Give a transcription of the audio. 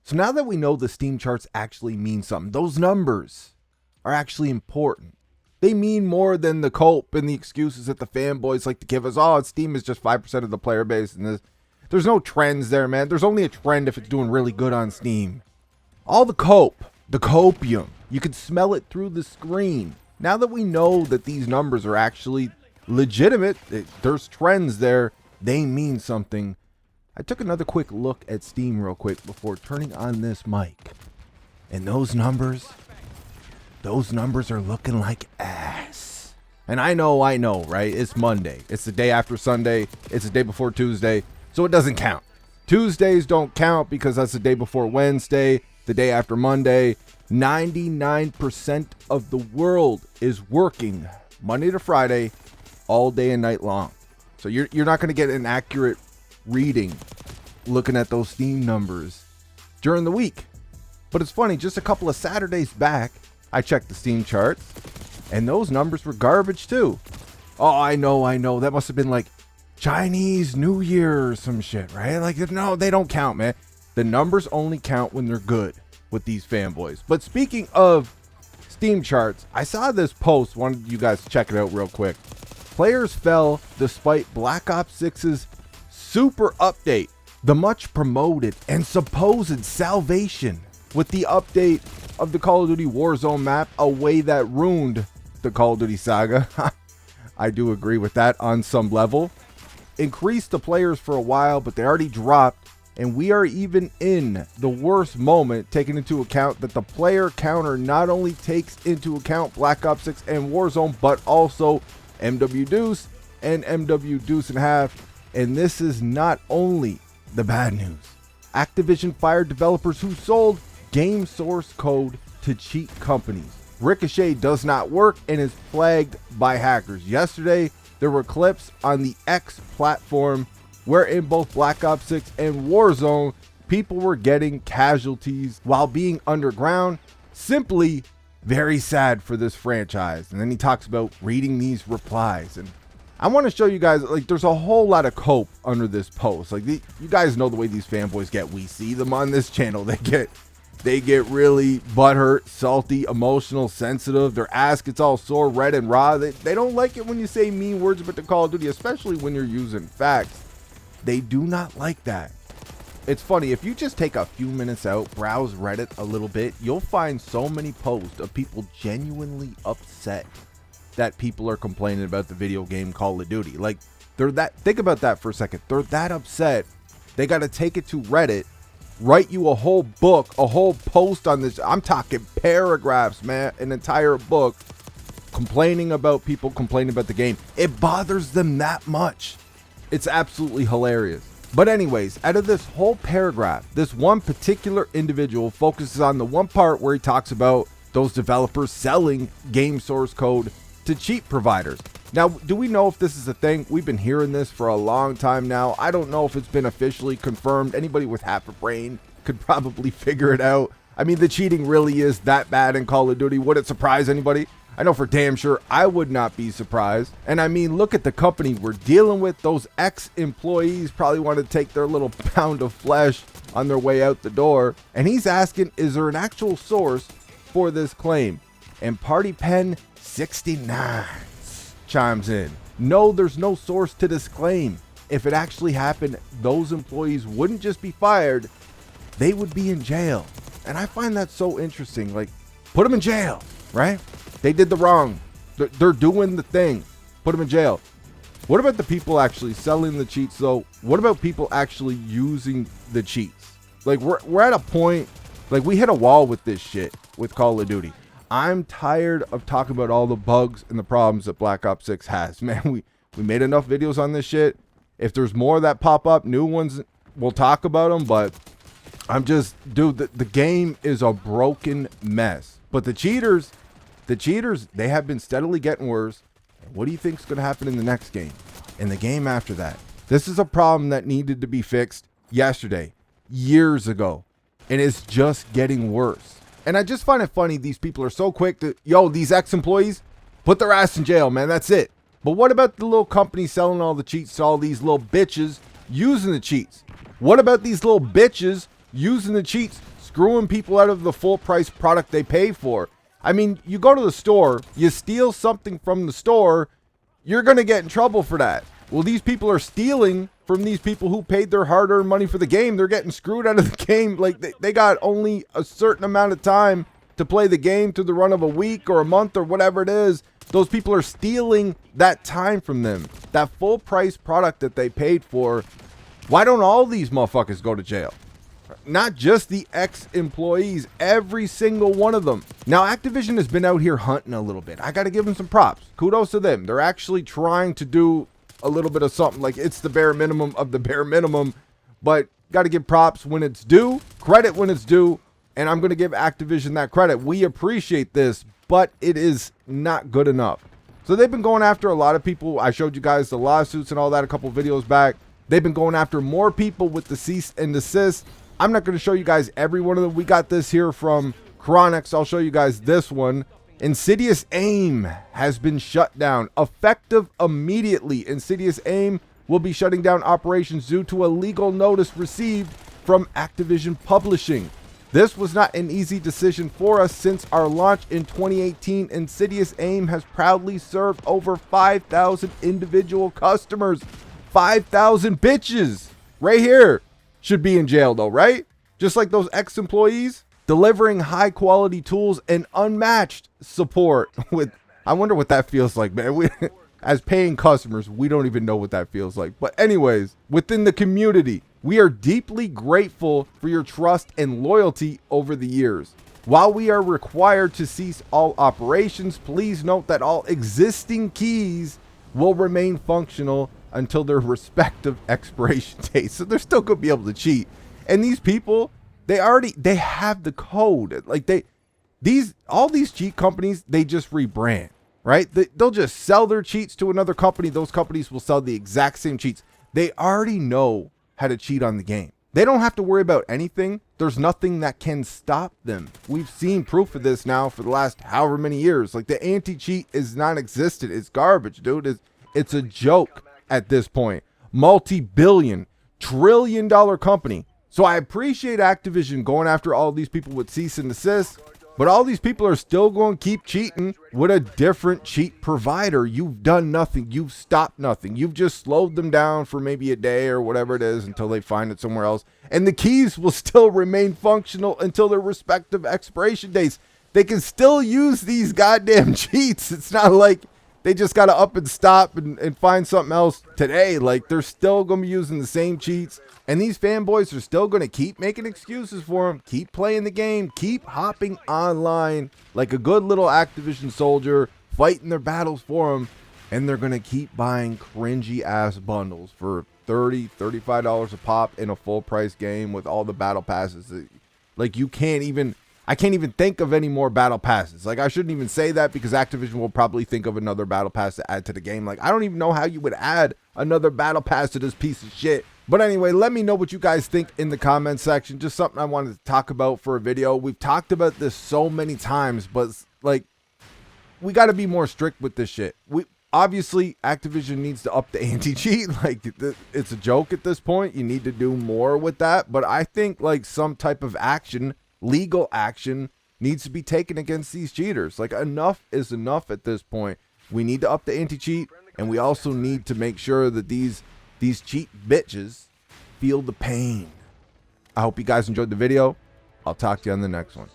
So now that we know the Steam charts actually mean something, those numbers are actually important. They mean more than the cope and the excuses that the fanboys like to give us. Oh, Steam is just 5% of the player base, and there's no trends there, man. There's only a trend if it's doing really good on Steam. All the cope, the copium, you can smell it through the screen. Now that we know that these numbers are actually legitimate, there's trends there, they mean something. I took another quick look at Steam real quick before turning on this mic. And those numbers are looking like ass. And I know, right? It's Monday. It's the day after Sunday. It's the day before Tuesday. So it doesn't count. Tuesdays don't count because that's the day before Wednesday, the day after Monday. 99% of the world is working Monday to Friday all day and night long. So you're not going to get an accurate reading looking at those Steam numbers during the week. But it's funny, just a couple of Saturdays back, I checked the Steam charts and those numbers were garbage too. Oh, I know. That must have been like Chinese New Year or some shit, right? Like, no, they don't count, man. The numbers only count when they're good with these fanboys. But speaking of Steam charts, I saw this post, wanted you guys to check it out real quick. Players fell despite Black Ops 6's super update, the much promoted and supposed salvation with the update of the Call of Duty Warzone map, a way that ruined the Call of Duty saga. I do agree with that on some level. Increased the players for a while, but they already dropped. And we are even in the worst moment, taking into account that the player counter not only takes into account Black Ops 6 and Warzone, but also MW Deuce and MW Deuce and a half. And this is not only the bad news. Activision fired developers who sold game source code to cheat companies. Ricochet does not work and is flagged by hackers. Yesterday, there were clips on the X platform where in both Black Ops 6 and Warzone, people were getting casualties while being underground. Simply very sad for this franchise. And then he talks about reading these replies. And I want to show you guys, like, there's a whole lot of cope under this post. Like, you guys know the way these fanboys get. We see them on this channel. They get really butthurt, salty, emotional, sensitive. Their ass gets all sore, red, and raw. They don't like it when you say mean words about the Call of Duty, especially when you're using facts. They do not like that. It's funny, if you just take a few minutes out, browse Reddit a little bit, you'll find so many posts of people genuinely upset that people are complaining about the video game Call of Duty. Like, think about that for a second. They're that upset, they got to take it to Reddit, write you a whole book, a whole post on this. I'm talking paragraphs, man, an entire book complaining about people complaining about the game. It bothers them that much. It's absolutely hilarious. But anyways, out of this whole paragraph, this one particular individual focuses on the one part where he talks about those developers selling game source code to cheat providers. Now, do we know if this is a thing? We've been hearing this for a long time now. I don't know if it's been officially confirmed. Anybody with half a brain could probably figure it out. I mean, the cheating really is that bad in Call of Duty. Would it surprise anybody? I know for damn sure I would not be surprised. And I mean, look at the company we're dealing with. Those ex-employees probably want to take their little pound of flesh on their way out the door. And he's asking, is there an actual source for this claim? And Party Pen 69 chimes in. No, there's no source to this claim. If it actually happened, those employees wouldn't just be fired, they would be in jail. And I find that so interesting. Like, put them in jail, right? They did the wrong. They're doing the thing. Put them in jail. What about the people actually selling the cheats, though? What about people actually using the cheats? Like, we're at a point, like, we hit a wall with this shit with Call of Duty. I'm tired of talking about all the bugs and the problems that Black Ops 6 has. Man, we made enough videos on this shit. If there's more that pop up, new ones, we'll talk about them. But I'm just, dude, the game is a broken mess. But the cheaters, they have been steadily getting worse. And what do you think is going to happen in the next game? In the game after that? This is a problem that needed to be fixed yesterday, years ago. And it's just getting worse. And I just find it funny, these people are so quick to, these ex-employees, put their ass in jail, man, that's it. But what about the little companies selling all the cheats to all these little bitches using the cheats? What about these little bitches using the cheats screwing people out of the full price product they pay for. I mean, you go to the store, you steal something from the store, you're going to get in trouble for that. Well, these people are stealing from these people who paid their hard-earned money for the game. They're getting screwed out of the game. Like, they got only a certain amount of time to play the game through the run of a week or a month or whatever it is. Those people are stealing that time from them. That full price product that they paid for. Why don't all these motherfuckers go to jail? Not just the ex-employees, every single one of them. Now, Activision has been out here hunting a little bit. I got to give them some props. Kudos to them. They're actually trying to do a little bit of something. Like, it's the bare minimum of the bare minimum. But got to give props when it's due, credit when it's due. And I'm going to give Activision that credit. We appreciate this, but it is not good enough. So they've been going after a lot of people. I showed you guys the lawsuits and all that a couple videos back. They've been going after more people with the cease and desist. I'm not going to show you guys every one of them. We got this here from Chronix. I'll show you guys this one. Insidious AIM has been shut down. Effective immediately, Insidious AIM will be shutting down operations due to a legal notice received from Activision Publishing. This was not an easy decision for us. Since our launch in 2018, Insidious AIM has proudly served over 5,000 individual customers. 5,000 bitches right here should be in jail though, right? Just like those ex-employees, delivering high quality tools and unmatched support with, I wonder what that feels like, man. As paying customers, we don't even know what that feels like. But anyways, within the community, we are deeply grateful for your trust and loyalty over the years. While we are required to cease all operations, please note that all existing keys will remain functional until their respective expiration dates. So they're still going to be able to cheat. And these people, they have the code. Like all these cheat companies, they just rebrand, right? They'll just sell their cheats to another company. Those companies will sell the exact same cheats. They already know how to cheat on the game. They don't have to worry about anything. There's nothing that can stop them. We've seen proof of this now for the last however many years. Like, the anti-cheat is non-existent. It's garbage, dude. It's a joke at this point. Multi-billion, trillion-dollar company. So I appreciate Activision going after all these people with cease and desist, but all these people are still going to keep cheating with a different cheat provider. You've done nothing. You've stopped nothing. You've just slowed them down for maybe a day or whatever it is until they find it somewhere else. And the keys will still remain functional until their respective expiration dates. They can still use these goddamn cheats. It's not like they just got to up and stop and find something else today. Like, they're still going to be using the same cheats. And these fanboys are still going to keep making excuses for them. Keep playing the game. Keep hopping online like a good little Activision soldier, fighting their battles for them. And they're going to keep buying cringy-ass bundles for $30, $35 a pop in a full-price game with all the battle passes. Like, I can't even think of any more battle passes. Like, I shouldn't even say that because Activision will probably think of another battle pass to add to the game. Like, I don't even know how you would add another battle pass to this piece of shit. But anyway, let me know what you guys think in the comment section. Just something I wanted to talk about for a video. We've talked about this so many times, but like, we got to be more strict with this shit. Obviously, Activision needs to up the anti-cheat. Like, it's a joke at this point. You need to do more with that. But I think like some type of action, legal action, needs to be taken against these cheaters. Like, enough is enough at this point. We need to up the anti-cheat, and we also need to make sure that these cheat bitches feel the pain. I hope you guys enjoyed the video. I'll talk to you on the next one.